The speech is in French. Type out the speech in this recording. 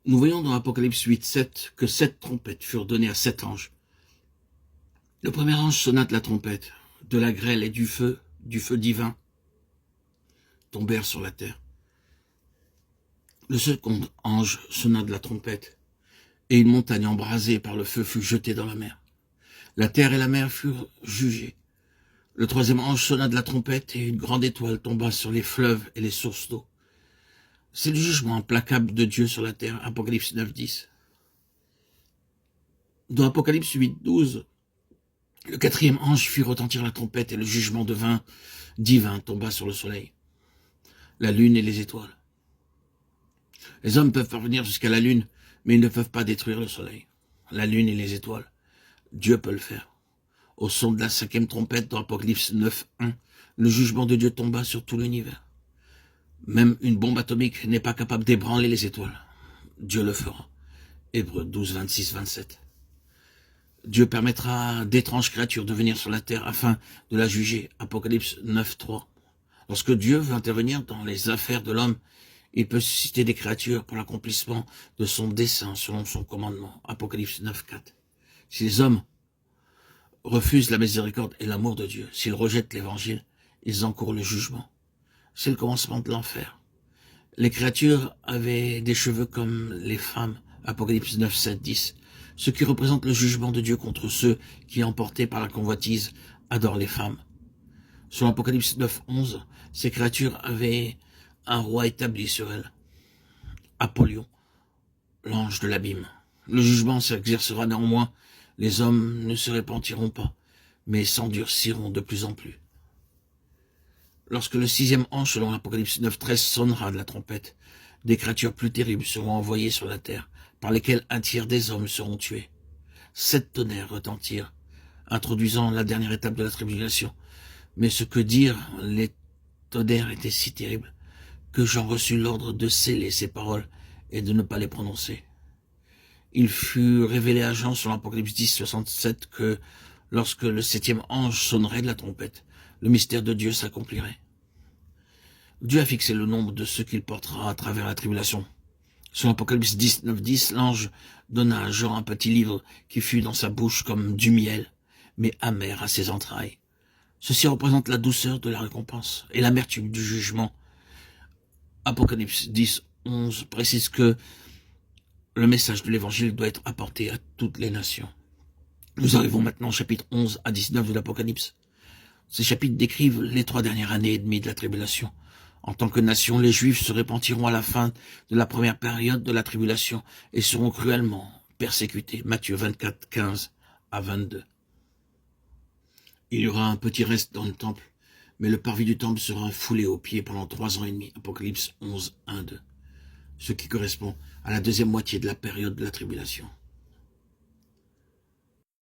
Nous voyons dans Apocalypse 8, 7 que 7 trompettes furent données à 7 anges. Le premier ange sonna de la trompette, de la grêle et du feu divin tombèrent sur la terre. Le second ange sonna de la trompette, et une montagne embrasée par le feu fut jetée dans la mer. La terre et la mer furent jugées. Le troisième ange sonna de la trompette, et une grande étoile tomba sur les fleuves et les sources d'eau. C'est le jugement implacable de Dieu sur la terre, Apocalypse 9, 10. Dans Apocalypse 8, 12, le quatrième ange fit retentir la trompette et le jugement divin tomba sur le soleil, la lune et les étoiles. Les hommes peuvent parvenir jusqu'à la lune, mais ils ne peuvent pas détruire le soleil, la lune et les étoiles. Dieu peut le faire. Au son de la cinquième trompette dans Apocalypse 9, 1, le jugement de Dieu tomba sur tout l'univers. Même une bombe atomique n'est pas capable d'ébranler les étoiles. Dieu le fera. Hébreux 12, 26, 27. Dieu permettra d'étranges créatures de venir sur la terre afin de la juger. Apocalypse 9, 3. Lorsque Dieu veut intervenir dans les affaires de l'homme, il peut susciter des créatures pour l'accomplissement de son dessein selon son commandement. Apocalypse 9, 4. Si les hommes refusent la miséricorde et l'amour de Dieu, s'ils rejettent l'évangile, ils encourent le jugement. C'est le commencement de l'enfer. Les créatures avaient des cheveux comme les femmes, Apocalypse 9, 7, 10, ce qui représente le jugement de Dieu contre ceux qui, emportés par la convoitise, adorent les femmes. Selon Apocalypse 9, 11, ces créatures avaient un roi établi sur elles, Apollyon, l'ange de l'abîme. Le jugement s'exercera néanmoins, les hommes ne se repentiront pas, mais s'endurciront de plus en plus. Lorsque le sixième ange, selon l'Apocalypse 9, 13, sonnera de la trompette, des créatures plus terribles seront envoyées sur la terre, par lesquelles un tiers des hommes seront tués. 7 tonnerres retentirent, introduisant la dernière étape de la tribulation. Mais ce que dirent les tonnerres était si terrible que j'en reçus l'ordre de sceller ces paroles et de ne pas les prononcer. Il fut révélé à Jean sur l'Apocalypse 10, 67 que lorsque le 7e ange sonnerait de la trompette, le mystère de Dieu s'accomplirait. Dieu a fixé le nombre de ceux qu'il portera à travers la tribulation. Sur l'Apocalypse 19, 10, l'ange donna à Jean un petit livre qui fut dans sa bouche comme du miel, mais amer à ses entrailles. Ceci représente la douceur de la récompense et l'amertume du jugement. Apocalypse 10, 11 précise que le message de l'évangile doit être apporté à toutes les nations. Nous arrivons maintenant au chapitre 11 à 19 de l'Apocalypse. Ces chapitres décrivent les 3 dernières années et demie de la tribulation. En tant que nation, les Juifs se repentiront à la fin de la première période de la tribulation et seront cruellement persécutés. Matthieu 24, 15 à 22. Il y aura un petit reste dans le temple, mais le parvis du temple sera foulé aux pieds pendant 3 ans et demi. Apocalypse 11, 1, 2. Ce qui correspond à la deuxième moitié de la période de la tribulation.